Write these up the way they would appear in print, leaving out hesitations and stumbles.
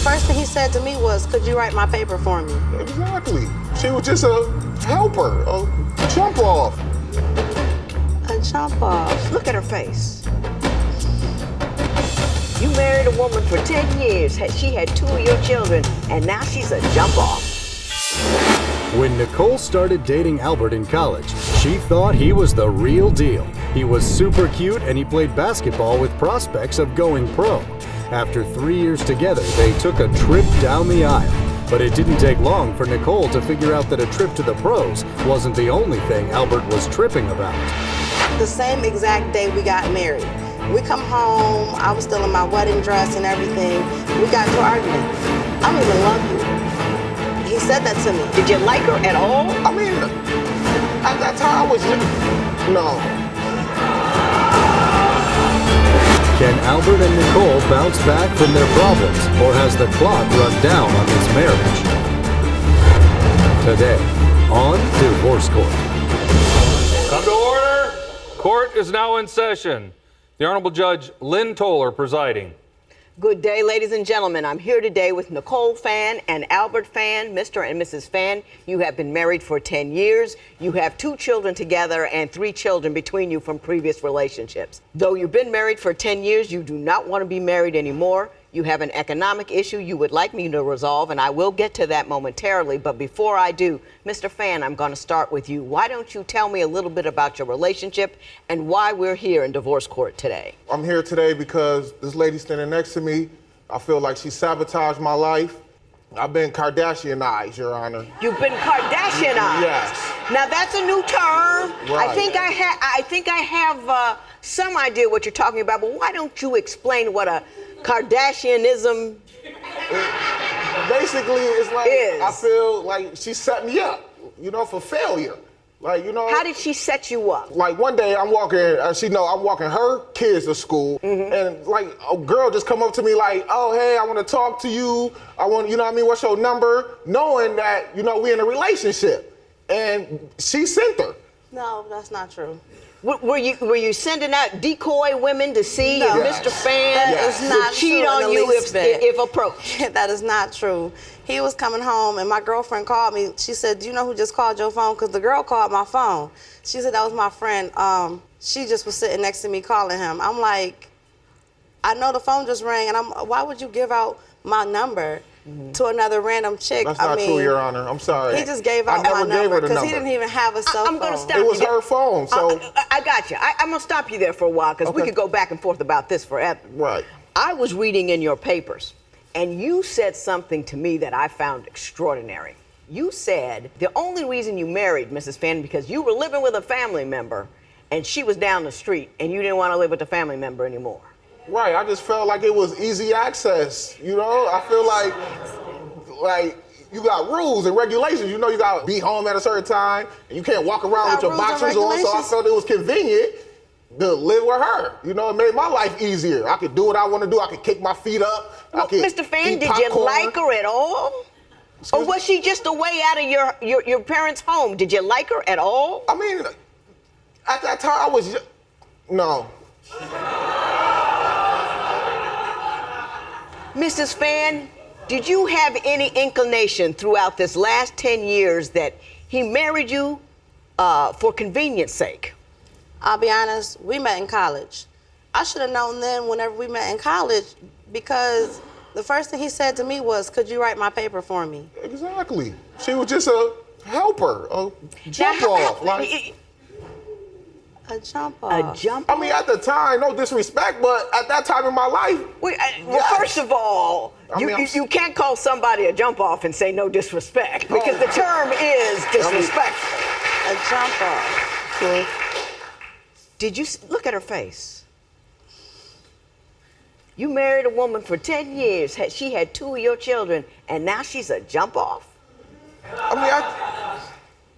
first thing he said to me was, could you write my paper for me? Exactly. She was just a helper, a jump off. A jump off. Look at her face. You married a woman for 10 years. She had 2 of your children, and now she's a jump off. When Nichole started dating Albert in college, she thought he was the real deal. He was super cute and he played basketball with prospects of going pro. After 3 years together, they took a trip down the aisle. But it didn't take long for Nichole to figure out that a trip to the pros wasn't the only thing Albert was tripping about. The same exact day we got married. We come home, I was still in my wedding dress and everything. We got into an argument. I don't even love you. He said that to me. Did you like her at all? I mean, at that time I was, no. Can Albert and Nichole bounce back from their problems, or has the clock run down on this marriage? Today, on Divorce Court. Come to order. Court is now in session. The Honorable Judge Lynn Toller presiding. Good day, ladies and gentlemen. I'm here today with Nichole Fan and Albert Fan. Mr. and Mrs. Fan, you have been married for 10 years. You have 2 children together and 3 children between you from previous relationships. Though you've been married for 10 years, you do not want to be married anymore. You have an economic issue you would like me to resolve, and I will get to that momentarily. But before I do, Mr. Fan, I'm going to start with you. Why don't you tell me a little bit about your relationship and why we're here in divorce court today? I'm here today because this lady standing next to me, I feel like she sabotaged my life. I've been Kardashianized, Your Honor. You've been Kardashianized. Yes. Now that's a new term. Right. I think I have some idea what you're talking about, but why don't you explain what a Kardashianism basically it's like is? I feel like she set me up, for failure. How did she set you up? Like one day I'm walking, I'm walking her kids to school, and like a girl just come up to me like, oh, hey, I want to talk to you. I want, what's your number? Knowing that, we in a relationship. And she sent her. No, that's not true. Were you sending out decoy women to see No. if Mr. Fan Is not would cheat true on in the you least bit. if approached? That is not true. He was coming home and my girlfriend called me. She said, do you know who just called your phone? Because the girl called my phone. She said, that was my friend. She just was sitting next to me calling him. I'm like, I know the phone just rang, and why would you give out my number to another random chick? That's not true, Your Honor. I'm sorry. He just gave out my number because he didn't even have a cell phone. I'm going to stop It you. was her phone, so. I got you. I'm going to stop you there for a while because we Okay. could go back and forth about this forever. Right. I was reading in your papers, and you said something to me that I found extraordinary. You said the only reason you married Mrs. Fan because you were living with a family member, and she was down the street, and you didn't want to live with the family member anymore. Right, I just felt like it was easy access, I feel like you got rules and regulations. You got to be home at a certain time, and you can't walk around with your rules and boxers on, so I regulations. felt it was convenient to live with her. It made my life easier. I could do what I want to do. I could kick my feet up. Well, I could Mr. Fan, eat did you popcorn. like her at all? Or was she just a way out of your parents' home? Did you like her at all? I mean, at that time, I was no. Mrs. Fan, did you have any inclination throughout this last 10 years that he married you for convenience sake? I'll be honest, we met in college. I should have known then whenever we met in college because the first thing he said to me was, could you write my paper for me? Exactly. She was just a helper, a jump off. A jump off. A jump off? I mean, at the time, no disrespect, but at that time in my life. Well, yes. first of all, you can't call somebody a jump off and say no disrespect because the term is disrespectful. A jump off. Did you look at her face? You married a woman for 10 years. She had 2 of your children, and now she's a jump off? I mean,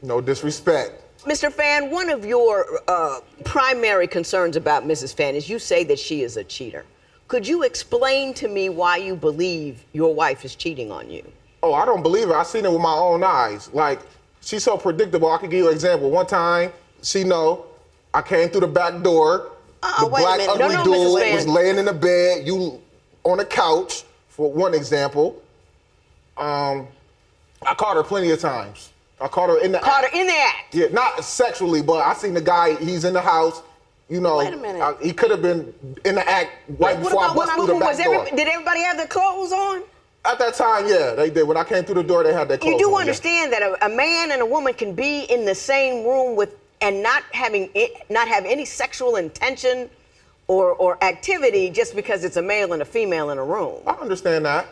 no disrespect. Mr. Fan, one of your primary concerns about Mrs. Fan is you say that she is a cheater. Could you explain to me why you believe your wife is cheating on you? Oh, I don't believe it. I seen it with my own eyes. Like, she's so predictable. I could give you an example. One time, I came through the back door. The wait a black minute. ugly No, dude Mrs. Fan. was laying in the bed. You on the couch. for one example, I caught her plenty of times. I caught her in the Caught act. her in the act. Yeah, not sexually, but I seen the guy, he's in the house, you know. Wait a minute. He could have been in the act right before I bust through the back door. Did everybody have their clothes on? At that time, yeah, they did. When I came through the door, they had their clothes You do on, understand that a man and a woman can be in the same room and not have any sexual intention or activity just because it's a male and a female in a room. I understand that.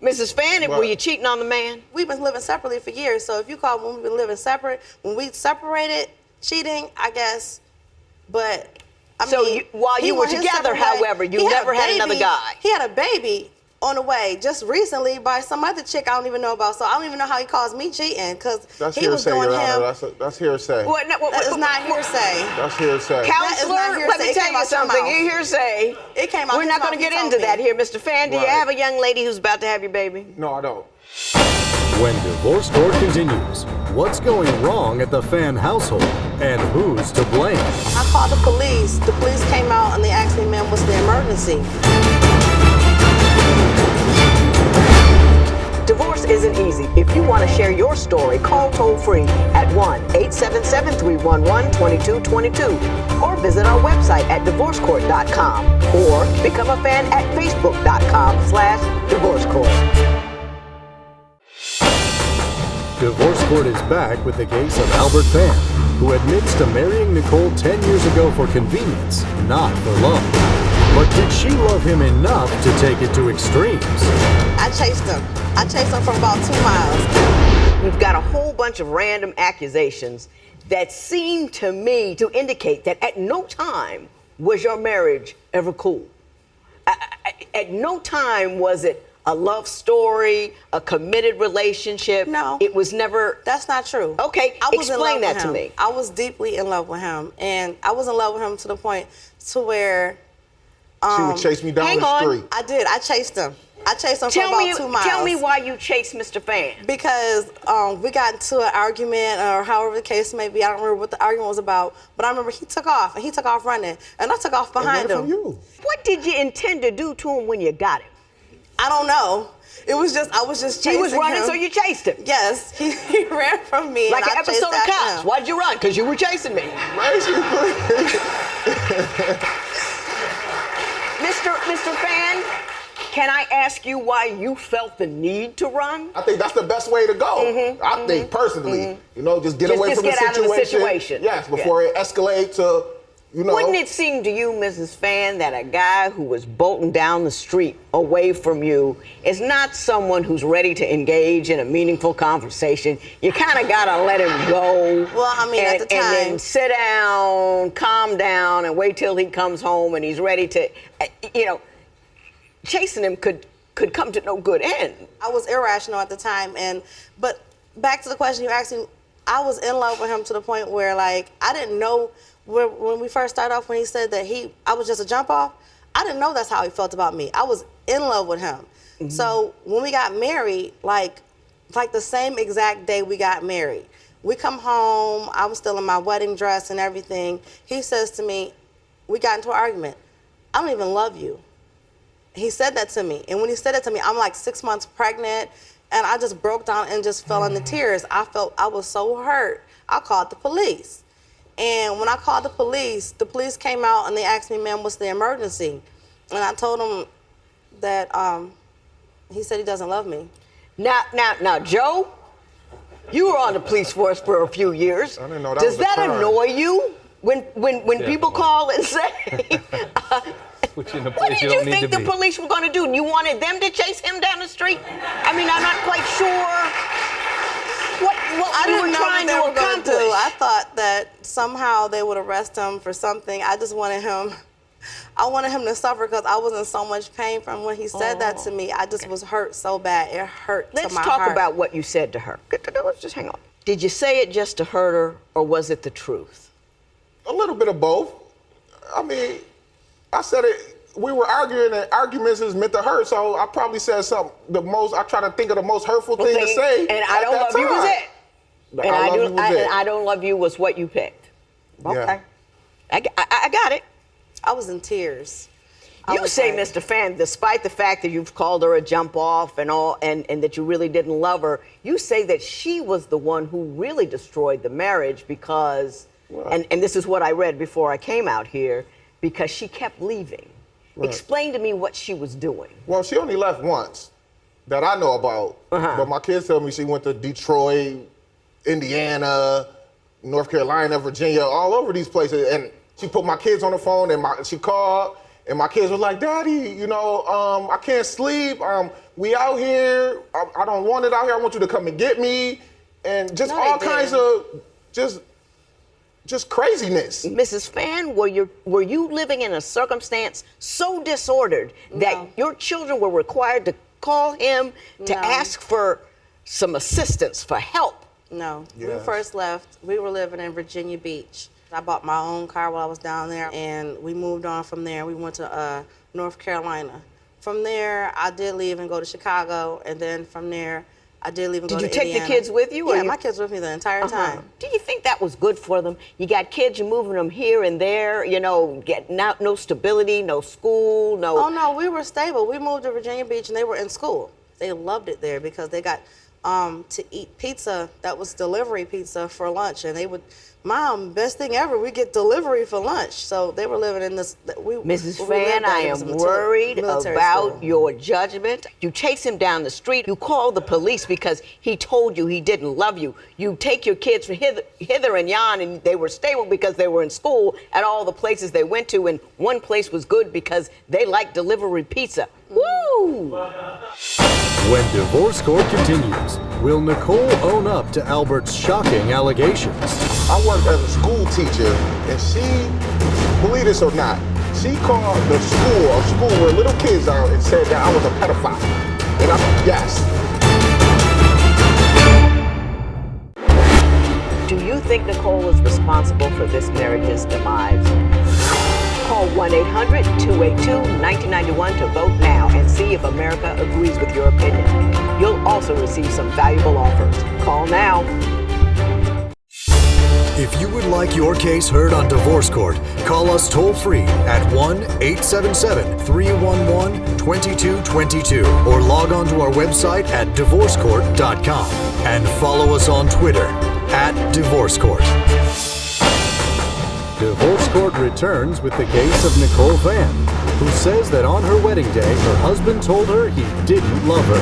Mrs. Fan, were you cheating on the man? We've been living separately for years, so if you call when we've been living separate, when we separated, cheating, I guess. But I mean, while he you were went his together, separate way. however, you He never a had baby. another guy. He had a baby on the way just recently by some other chick I don't even know about. So I don't even know how he calls me cheating because That's he was hearsay, doing Your Honor. him. That's hearsay. That is not hearsay. That's hearsay. Counselor, That is not let me hearsay. It tell came you out your something. mouth. You hearsay. It came out We're his not mouth. going to He get told into me. that here, Mr. Fan. Do you Right. have a young lady who's about to have your baby? No, I don't. When Divorce Court continues, what's going wrong at the Fan household and who's to blame? I called the police. The police came out and they asked me, ma'am, what's the emergency? Divorce isn't easy. If you want to share your story, call toll-free at 1-877-311-2222 or visit our website at divorcecourt.com or become a fan at facebook.com/divorcecourt. Divorce Court is back with the case of Albert Fan, who admits to marrying Nichole 10 years ago for convenience, not for love. But did she love him enough to take it to extremes? I chased him. I chased him for about 2 miles. We've got a whole bunch of random accusations that seem to me to indicate that at no time was your marriage ever cool. At no time was it a love story, a committed relationship. No. It was never. That's not true. Okay, I was in explain love that with to him. me. I was deeply in love with him, and I was in love with him to the point to where She would chase me down hang the on. street. I did. I chased him. I chased him for about 2 miles. Tell me why you chased Mr. Fan. Because we got into an argument or however the case may be. I don't remember what the argument was about, but I remember he took off, and he took off running, and I took off behind From him. you. What did you intend to do to him when you got him? I don't know. It was just, I was just chasing He was running, him. so you chased him. Yes, he ran from me. Like and an I chased episode of after Cops. him. Why'd you run? Because you were chasing me. Basically. Mr. Fan, can I ask you why you felt the need to run? I think that's the best way to go. I think personally, you know, just get away Just from get the out of the situation. situation. Yes, before it escalates to, you know. Wouldn't it seem to you, Mrs. Fan, that a guy who was bolting down the street away from you is not someone who's ready to engage in a meaningful conversation? You kind of got to let him go. Well, I mean, at the time. And then sit down, calm down, and wait till he comes home and he's ready to, you know, chasing him could come to no good end. I was irrational at the time, but back to the question you asked me, I was in love with him to the point where, like, I didn't know when we first started off, when he said that I was just a jump off, I didn't know that's how he felt about me. I was in love with him. So when we got married, like the same exact day we got married, we come home, I was still in my wedding dress and everything. He says to me, we got into an argument, I don't even love you. He said that to me. And when he said that to me, I'm like 6 months pregnant, and I just broke down and just fell into tears. I was so hurt. I called the police. And when I called the police came out and they asked me, ma'am, what's the emergency? And I told them that he said he doesn't love me. Now, Joe, you were on the police force for a few years. I didn't know that Does was a that crime. annoy you when people call and say, Put you in a what place did you you don't need think to the be. police were going to do? You wanted them to chase him down the street? I mean, I'm not quite sure what I you didn't were know trying what they to were going to accomplish. do. I thought that somehow they would arrest him for something. I just wanted him, to suffer because I was in so much pain from when he said that to me. I just was hurt so bad. It hurt Let's to my talk heart. about what you said to her. Let's just hang on. Did you say it just to hurt her, or was it the truth? A little bit of both. I mean, I said it. We were arguing, and arguments is meant to hurt. So I probably said something. I try to think of the most hurtful thing to say. And I don't love you was it. But And I love you was it. and I don't love you was what you picked. Okay. Yeah. I got it. I was in tears. You was say, like- Mr. Fan, despite the fact that you've called her a jump off and all, and that you really didn't love her, you say that she was the one who really destroyed the marriage because, and this is what I read before I came out here, because she kept leaving. Right. Explain to me what she was doing. Well, she only left once that I know about. But my kids tell me she went to Detroit, Indiana, North Carolina, Virginia, all over these places. And she put my kids on the phone and she called and my kids were like, Daddy, you know, I can't sleep. We out here. I don't want it out here. I want you to come and get me. And just No, all they kinds didn't. of just craziness. Mrs. Fan, were you living in a circumstance so disordered that your children were required to call him to No. ask for some assistance, for help? No. When Yes. we first left, we were living in Virginia Beach. I bought my own car while I was down there, and we moved on from there. We went to North Carolina. From there, I did leave and go to Chicago, and then from there, I did leave and go to Did you take Indiana. the kids with you? or Yeah, you- my kids with me the entire time. Do you think that was good for them? You got kids, you're moving them here and there, you know, no stability, no school, no. Oh no, we were stable. We moved to Virginia Beach, and they were in school. They loved it there because they got to eat pizza that was delivery pizza for lunch, and they would, Mom, best thing ever, we get delivery for lunch. So they were living in this. Mrs. where we Fan, lived at, I it was am a worried military about school. your judgment. You chase him down the street. You call the police because he told you he didn't love you. You take your kids from hither and yon, and they were stable because they were in school at all the places they went to, and one place was good because they liked delivery pizza. Woo! When divorce court continues, will Nichole own up to Albert's shocking allegations? I worked as a school teacher, and she, believe this or not, she called the school, a school where little kids are, and said that I was a pedophile. And yes. Do you think Nichole is responsible for this marriage's demise? Call 1-800-282-1991 to vote now and see if America agrees with your opinion. You'll also receive some valuable offers. Call now. If you would like your case heard on divorce court, call us toll-free at 1-877-311-2222 or log on to our website at divorcecourt.com and follow us on Twitter @divorcecourt. Divorce Court returns with the case of Nichole Fan, who says that on her wedding day, her husband told her he didn't love her.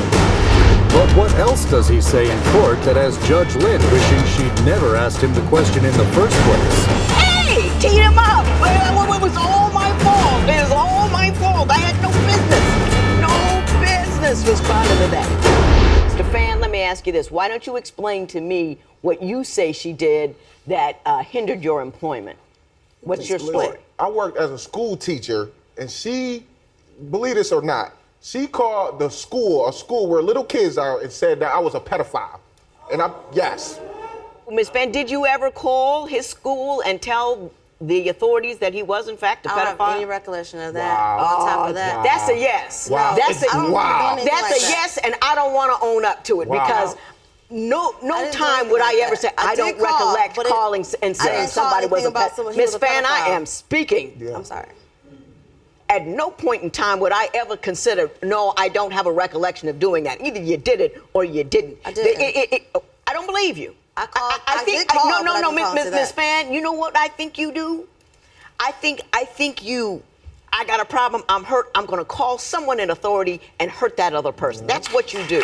But what else does he say in court that has Judge Lynn wishing she'd never asked him the question in the first place? Hey, teed him up. It was all my fault. It was all my fault. I had no business responding to that. Mr. Fan, let me ask you this. Why don't you explain to me what you say she did that hindered your employment? What's your story? I worked as a school teacher, and she, believe this or not, she called the school, a school where little kids are, and said that I was a pedophile. And yes. Ms. Fan, did you ever call his school and tell the authorities that he was, in fact, a I don't pedophile? have any recollection of that. Wow. On top of that, That's a yes. Wow. That's a, I don't Wow. remember doing anything That's like a that. yes, and I don't want to own up to it Wow. because no didn't do time would I anything ever like say, that. I I don't did call, recollect but calling and I saying didn't call somebody was a anything about someone he Miss was a Fan, I pedophile. am speaking. Yeah. I'm sorry. At no point in time would I ever consider, no, I don't have a recollection of doing that. Either you did it or you didn't. I didn't. I don't believe you. I called- I think did call, no, but I didn't call to Miss that. Fan. You know what I think you do? I think you. I got a problem. I'm hurt. I'm going to call someone in authority and hurt that other person. That's what you do.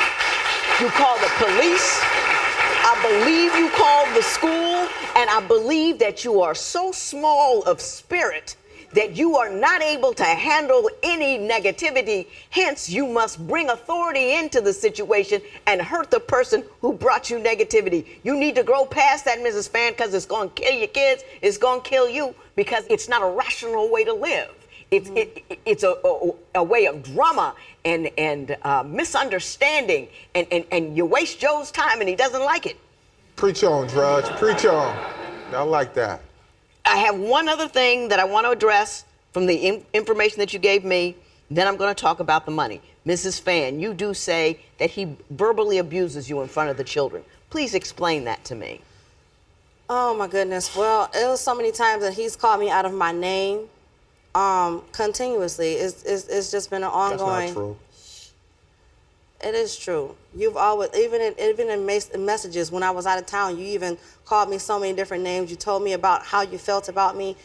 You call the police. I believe you called the school, and I believe that you are so small of spirit that you are not able to handle any negativity. Hence, you must bring authority into the situation and hurt the person who brought you negativity. You need to grow past that, Mrs. Fan, because it's going to kill your kids. It's going to kill you because it's not a rational way to live. It's a way of drama and misunderstanding, and you waste Joe's time and he doesn't like it. Preach on, Drudge. Preach on. I like that. I have one other thing that I want to address from the information that you gave me. Then I'm going to talk about the money. Mrs. Fan, you do say that he verbally abuses you in front of the children. Please explain that to me. Oh my goodness. Well, it was so many times that he's called me out of my name. continuously. It's just been an ongoing. That's not true. It is true. You've always, even in messages when I was out of town, you even called me so many different names. You told me about how you felt about me.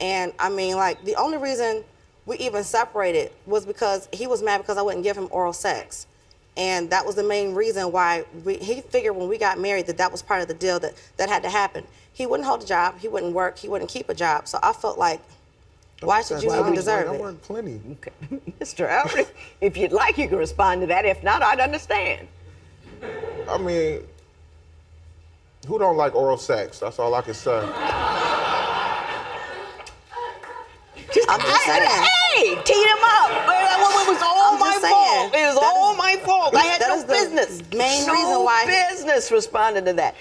And I mean, like, the only reason we even separated was because he was mad because I wouldn't give him oral sex. And that was the main reason why he figured when we got married that was part of the deal that had to happen. He wouldn't hold a job, he wouldn't work, he wouldn't keep a job. So I felt like, why should you even deserve it? I worked plenty. Okay. Mr. Albert, if you'd like, you can respond to that. If not, I'd understand. I mean, who don't like oral sex? That's all I can say. I'm just saying. Hey, teed him up. It was all I'm my just saying. fault. It was all my fault. I had that no is the business. main reason why- business responding to that.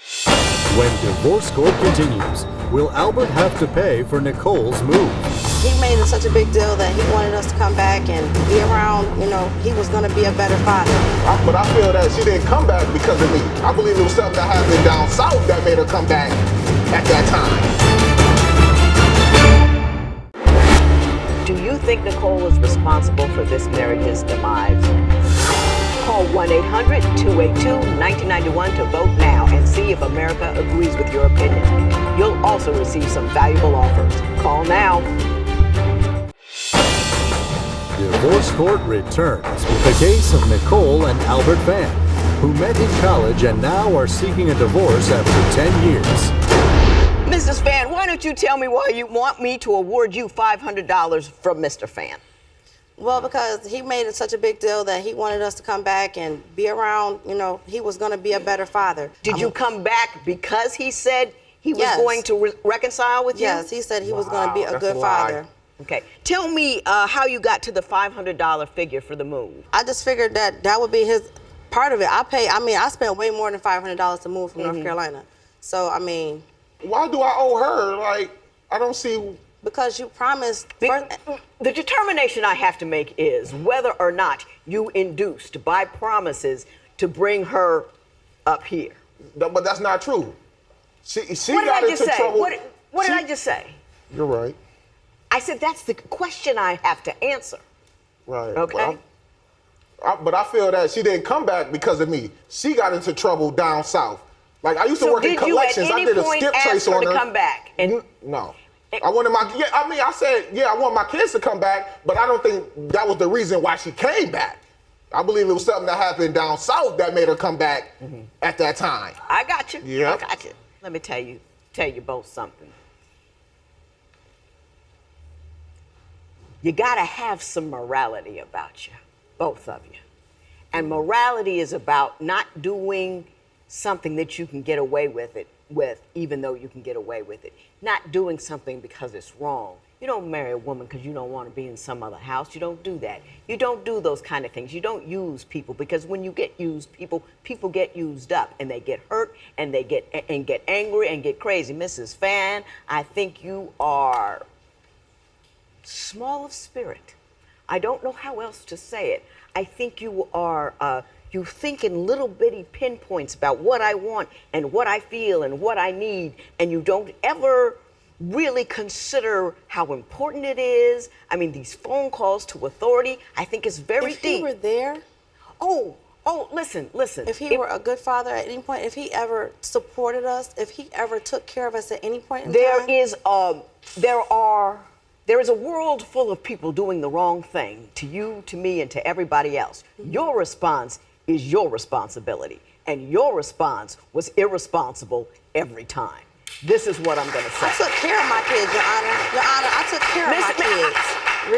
When divorce court continues, will Albert have to pay for Nichole's move? He made it such a big deal that he wanted us to come back and be around, he was going to be a better father. But I feel that she didn't come back because of me. I believe it was something that happened down south that made her come back at that time. Do you think Nichole is responsible for this marriage's demise? Call 1-800-282-1991 to vote now and see if America agrees with your opinion. You'll also receive some valuable offers. Call now. Divorce court returns with the case of Nichole and Albert Van, who met in college and now are seeking a divorce after 10 years. Mrs. Fan, why don't you tell me why you want me to award you $500 from Mr. Fan? Well, because he made it such a big deal that he wanted us to come back and be around, he was going to be a better father. Did you come back because he said he was Yes. going to reconcile with you? Yes, he said he was going to be a That's good a lie. father. Okay. Tell me how you got to the $500 figure for the move. I just figured that would be his part of it. I spent way more than $500 to move from North Carolina. So, Why do I owe her? Like, I don't see. because you promised. The determination I have to make is whether or not you induced by promises to bring her up here. But that's not true. She What did got I just into say? trouble. What did I just say? You're right. I said that's the question I have to answer. Right. Okay. But I feel that she didn't come back because of me. She got into trouble down south. Like, I used to So work in did you at collections. I any did a point skip ask trace her on to her. come back? And No. I wanted I said, I want my kids to come back, but I don't think that was the reason why she came back. I believe it was something that happened down south that made her come back at that time. I got you. Yep. I got you. Let me tell you both something. You gotta have some morality about you, both of you. And morality is about not doing something that you can get away with even though you can get away with it. Not doing something because it's wrong. You don't marry a woman because you don't want to be in some other house. You don't do that. You don't do those kind of things. You don't use people, because when you get used, people get used up and they get hurt and they get angry and get crazy. Mrs. Fan, I think you are small of spirit. I don't know how else to say it. I think you are, you think in little bitty pinpoints about what I want and what I feel and what I need, and you don't ever really consider how important it is. I mean, these phone calls to authority, I think is very If deep. he were there, Oh, listen. if he were a good father at any point, if he ever supported us, if he ever took care of us at any point in time. There is a world full of people doing the wrong thing to you, to me, and to everybody else. Your response is your responsibility, and your response was irresponsible every time. This is what I'm going to say. I took care of my kids, Your Honor. Your Honor, I took care of my kids,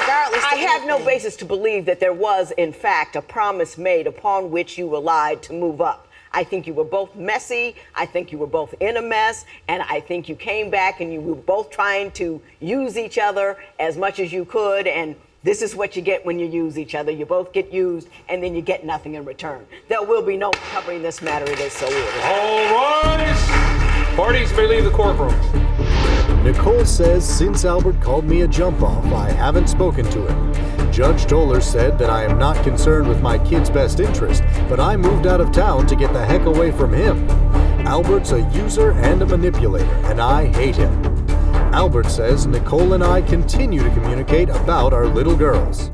regardless I of have no anything. basis to believe that there was, in fact, a promise made upon which you relied to move up. I think you were both messy. I think you were both in a mess. And I think you came back and you were both trying to use each other as much as you could. And this is what you get when you use each other. You both get used and then you get nothing in return. There will be no covering this matter. It is so ordered. All rise. Parties may leave the courtroom. Nichole says since Albert called me a jump-off, I haven't spoken to him. Judge Toller said that I am not concerned with my kid's best interest, but I moved out of town to get the heck away from him. Albert's a user and a manipulator, and I hate him. Albert says Nichole and I continue to communicate about our little girls.